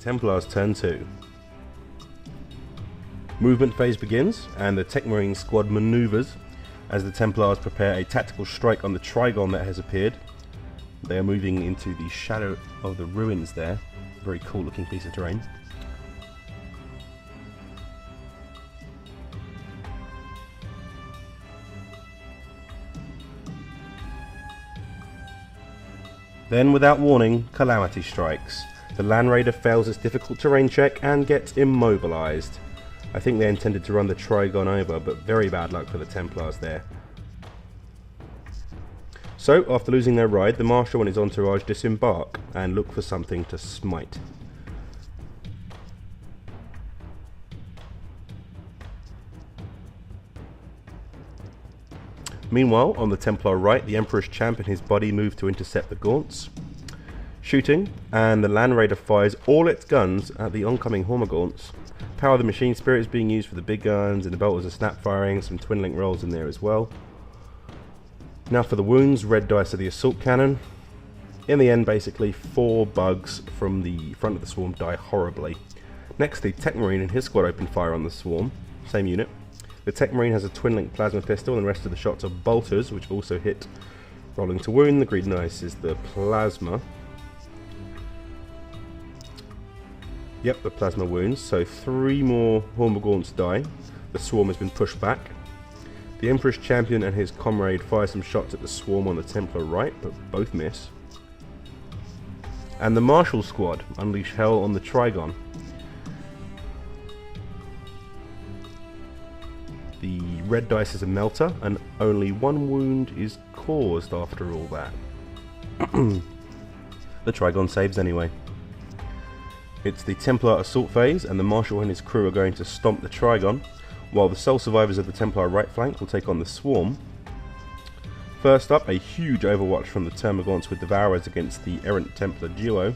Templars turn 2. Movement phase begins, and the Tech Marine squad maneuvers as the Templars prepare a tactical strike on the trigon that has appeared. They are moving into the shadow of the ruins there. Very cool looking piece of terrain. Then, without warning, calamity strikes. The Land Raider fails its difficult terrain check and gets immobilized. I think they intended to run the trigon over, but very bad luck for the Templars there. So, after losing their ride, the Marshal and his entourage disembark and look for something to smite. Meanwhile, on the Templar right, the Emperor's champ and his body move to intercept the Gaunts. Shooting, and the Land Raider fires all its guns at the oncoming Hormagaunts. Power of the Machine Spirit is being used for the big guns, and the Bolters are snap firing, some twin link rolls in there as well. Now for the wounds, red dice of the assault cannon. In the end, basically, 4 bugs from the front of the swarm die horribly. Next, the Tech Marine and his squad open fire on the swarm, same unit. The Tech Marine has a twin link plasma pistol, and the rest of the shots are bolters, which also hit. Rolling to wound, the green dice is the plasma. Yep, the plasma wounds, so 3 more Hormagaunts die. The swarm has been pushed back. The Emperor's champion and his comrade fire some shots at the swarm on the Templar right, but both miss. And the Marshal squad unleash hell on the trigon. The red dice is a melter, and only 1 wound is caused after all that. The trigon saves anyway. It's the Templar assault phase, and the Marshal and his crew are going to stomp the trigon, while the sole survivors of the Templar right flank will take on the swarm. First up, a huge overwatch from the Termagants with Devourers against the errant Templar duo.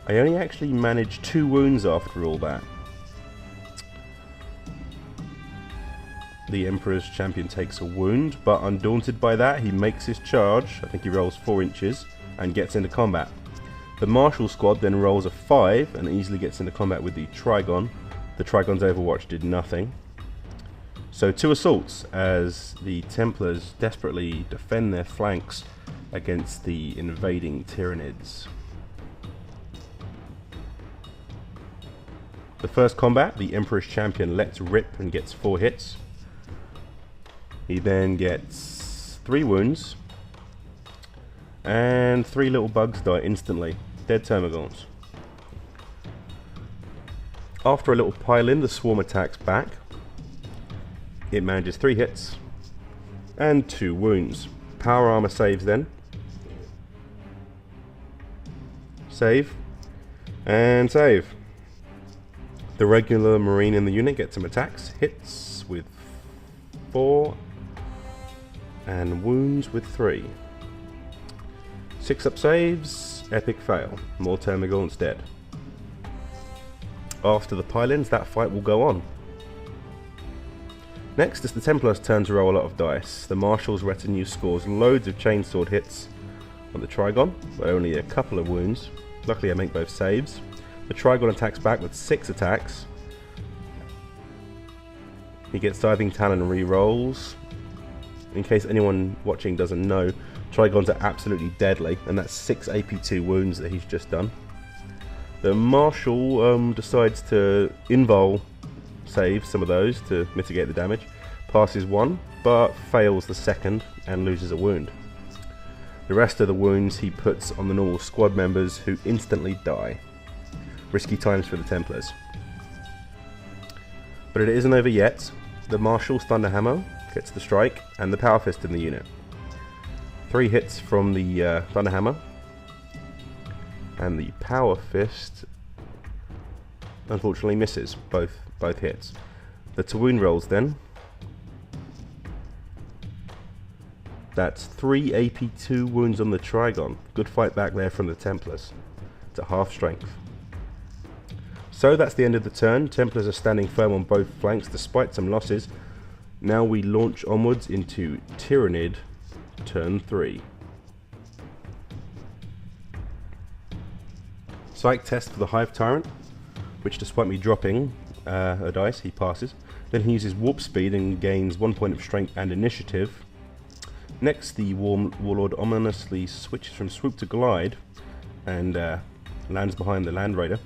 I only actually managed 2 wounds after all that. The Emperor's champion takes a wound, but undaunted by that, he makes his charge. I think he rolls 4 inches and gets into combat. The Marshal squad then rolls a 5 and easily gets into combat with the trigon. The trigon's overwatch did nothing. So 2 assaults as the Templars desperately defend their flanks against the invading Tyranids. The first combat, the Emperor's champion lets rip and gets 4 hits. He then gets 3 wounds, and 3 little bugs die instantly. Dead Termagants. After a little pile-in, the swarm attacks back. It manages 3 hits and 2 wounds. Power armor saves then. Save. And save. The regular marine in the unit gets some attacks. Hits with 4 and wounds with 3. 6 up saves, epic fail. More Termagants dead. After the pile-ins, that fight will go on. Next, it's the Templars' turn to roll a lot of dice. The Marshal's retinue scores loads of chainsword hits on the trigon, but only a couple of wounds. Luckily I make both saves. The trigon attacks back with 6 attacks. He gets diving talon re-rolls. In case anyone watching doesn't know, trigons are absolutely deadly, and that's 6 AP2 wounds that he's just done. The Marshal decides to invul save some of those to mitigate the damage. Passes 1, but fails the second and loses a wound. The rest of the wounds he puts on the normal squad members, who instantly die. Risky times for the Templars. But it isn't over yet. The Marshal's Thunder Hammer gets the strike, and the Power Fist in the unit. 3 hits from the Thunder Hammer, and the Power Fist unfortunately misses both hits. The to wound rolls then. That's 3 AP2 wounds on the trigon. Good fight back there from the Templars. It's at half strength. So that's the end of the turn. Templars are standing firm on both flanks despite some losses. Now we launch onwards into Tyranid, turn 3. Psych test for the Hive Tyrant, which despite me dropping a dice, he passes. Then he uses warp speed and gains 1 point of strength and initiative. Next, the Warlord ominously switches from swoop to glide and lands behind the Land Raider.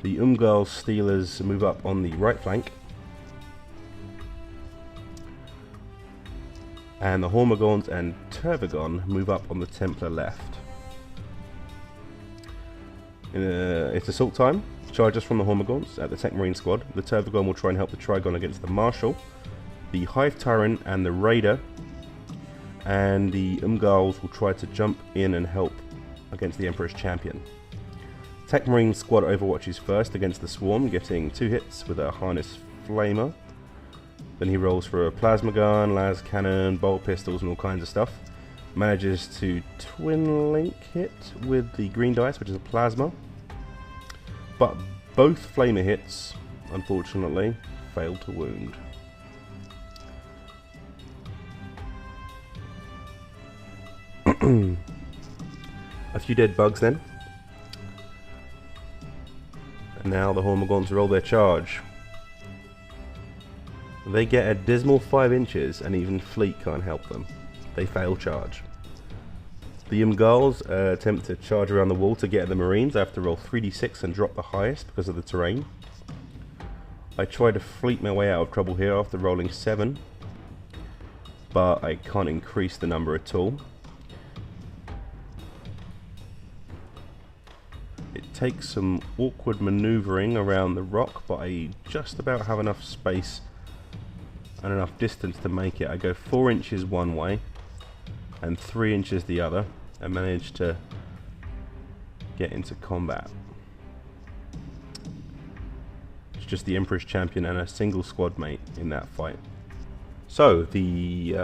The Umgal Stealers move up on the right flank, and the Hormagaunts and Tervigon move up on the Templar left. It's assault time. Charges from the Hormagaunts at the Tech Marine squad. The Tervigon will try and help the Trigon against the Marshal, the Hive Tyrant and the Raider, and the Umgals will try to jump in and help against the Emperor's Champion. Tech Marine squad overwatches first against the Swarm, getting 2 hits with a Harness Flamer. Then he rolls for a Plasma Gun, Las Cannon, Bolt Pistols and all kinds of stuff. Manages to twin link hit with the green dice, which is a Plasma. But both Flamer hits, unfortunately, fail to wound. A few dead bugs then. And now the Hormagaunts roll their charge. They get a dismal 5 inches and even Fleet can't help them. They fail charge. The Umgals attempt to charge around the wall to get at the Marines. I have to roll 3d6 and drop the highest because of the terrain. I try to fleet my way out of trouble here after rolling 7, but I can't increase the number at all. It takes some awkward maneuvering around the rock, but I just about have enough space and enough distance to make it. I go 4 inches one way and 3 inches the other and manage to get into combat. It's just the Emperor's Champion and a single squad mate in that fight. So the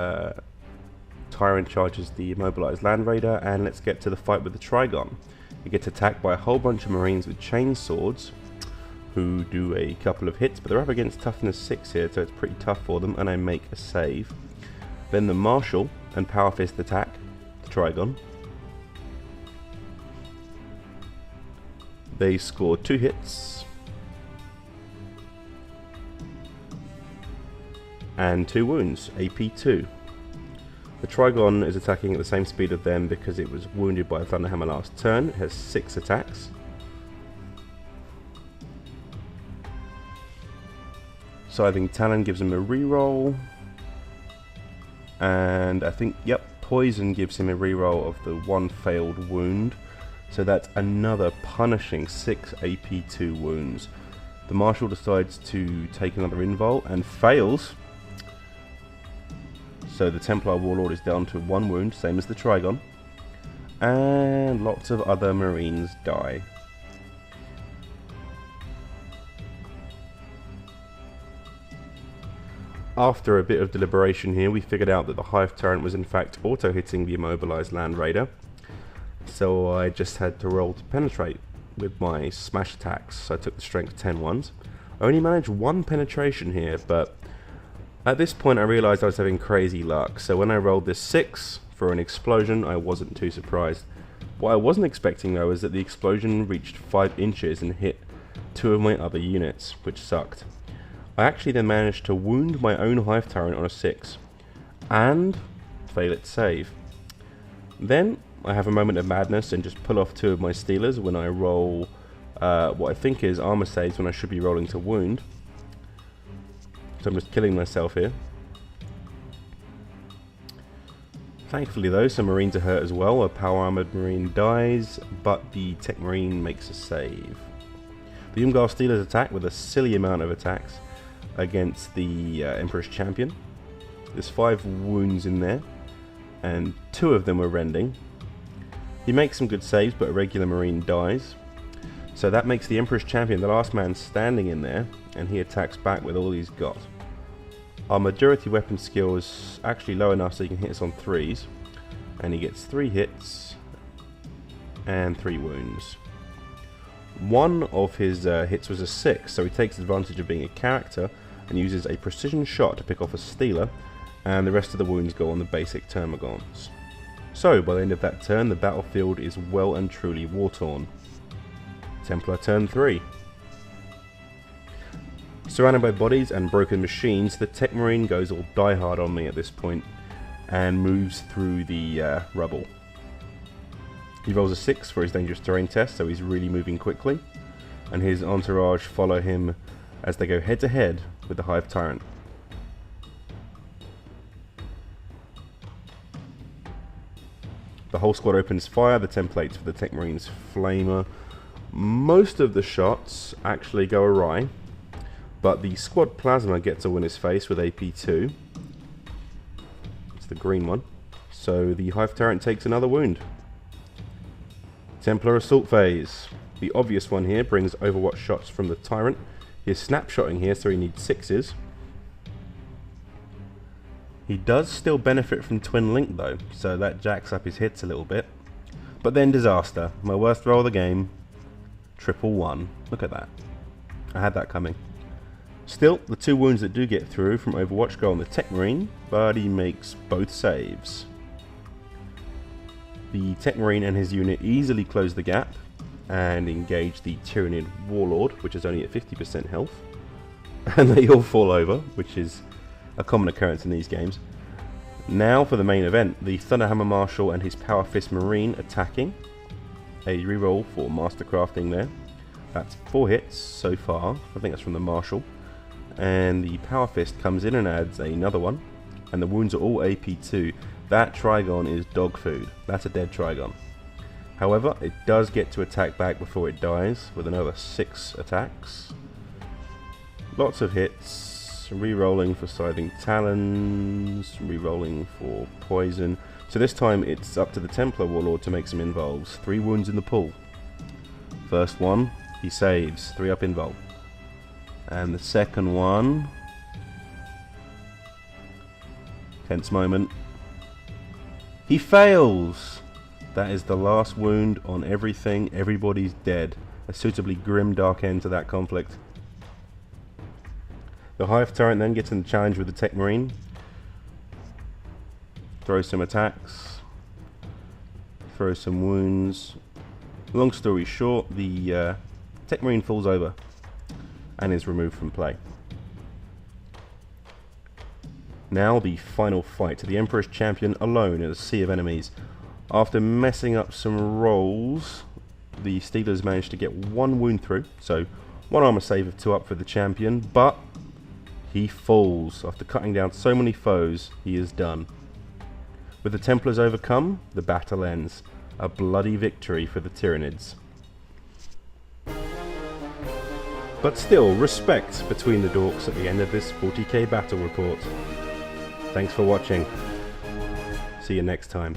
Tyrant charges the immobilized Land Raider, and let's get to the fight with the Trigon. It gets attacked by a whole bunch of Marines with chain swords who do a couple of hits, but they're up against toughness 6 here, so it's pretty tough for them, and I make a save. Then the Marshal and Power Fist attack the Trigon. They score 2 hits and 2 wounds, AP 2. The Trigon is attacking at the same speed of them because it was wounded by a Thunderhammer last turn. It has 6 attacks. Scything Talon gives him a reroll. And I think, yep, Poison gives him a reroll of the 1 failed wound. So that's another punishing 6 AP2 wounds. The Marshal decides to take another invul and fails. So the Templar Warlord is down to 1 wound, same as the Trigon. And lots of other Marines die. After a bit of deliberation here, we figured out that the Hive Tyrant was in fact auto-hitting the immobilized Land Raider. So I just had to roll to penetrate with my smash attacks. So I took the strength 10 ones. I only managed 1 penetration here, but at this point I realised I was having crazy luck. So when I rolled this 6 for an explosion, I wasn't too surprised. What I wasn't expecting though is that the explosion reached 5 inches and hit 2 of my other units, which sucked. I actually then managed to wound my own Hive Tyrant on a 6 and fail its save. Then I have a moment of madness and just pull off 2 of my Stealers when I roll what I think is armor saves when I should be rolling to wound. So I'm just killing myself here. Thankfully though, some Marines are hurt as well. A power armored Marine dies, but the Tech Marine makes a save. The Umgar Stealers attack with a silly amount of attacks against the Emperor's Champion. There's 5 wounds in there, and 2 of them were rending. He makes some good saves, but a regular Marine dies. So that makes the Emperor's Champion the last man standing in there, and he attacks back with all he's got. Our majority weapon skill is actually low enough so he can hit us on 3s, and he gets 3 hits and 3 wounds. One of his hits was a 6, so he takes advantage of being a character and uses a precision shot to pick off a Stealer, and the rest of the wounds go on the basic Termagants. So by the end of that turn, the battlefield is well and truly war-torn. Templar turn 3. Surrounded by bodies and broken machines, the Tech Marine goes all diehard on me at this point and moves through the rubble. He rolls a 6 for his dangerous terrain test, so he's really moving quickly, and his entourage follow him as they go head to head with the Hive Tyrant. The whole squad opens fire, the templates for the Tech Marine's Flamer. Most of the shots actually go awry, but the squad Plasma gets a win his face with AP2. It's the green one. So the Hive Tyrant takes another wound. Templar Assault phase. The obvious one here brings Overwatch shots from the Tyrant. He is snapshotting here, so he needs 6s. He does still benefit from Twin Link though, so that jacks up his hits a little bit. But then disaster. My worst roll of the game. 111. Look at that. I had that coming. Still, the 2 wounds that do get through from Overwatch go on the Tech Marine, but he makes both saves. The Tech Marine and his unit easily close the gap and engage the Tyranid Warlord, which is only at 50% health. And they all fall over, which is a common occurrence in these games. Now for the main event, the Thunderhammer Marshal and his Power Fist Marine attacking. A reroll for Master Crafting there. That's 4 hits so far. I think that's from the Marshal. And the Power Fist comes in and adds another one. And the wounds are all AP2. That Trigon is dog food. That's a dead Trigon. However, it does get to attack back before it dies with another 6 attacks. Lots of hits. Rerolling for Scything Talons. Rerolling for Poison. So this time it's up to the Templar Warlord to make some involves. 3 wounds in the pool. First one, he saves. 3 up invuln. And the second one... tense moment. He fails! That is the last wound on everything. Everybody's dead. A suitably grim dark end to that conflict. The Hive Tyrant then gets in the challenge with the Tech Marine. Throws some attacks. Throws some wounds. Long story short, the Tech Marine falls over and is removed from play. Now the final fight. The Emperor's Champion alone in a sea of enemies. After messing up some rolls, the Steelers managed to get 1 wound through. So 1 armor save of 2 up for the champion, but he falls. After cutting down so many foes, he is done. With the Templars overcome, the battle ends. A bloody victory for the Tyranids. But still, respect between the dorks at the end of this 40k battle report. Thanks for watching. See you next time.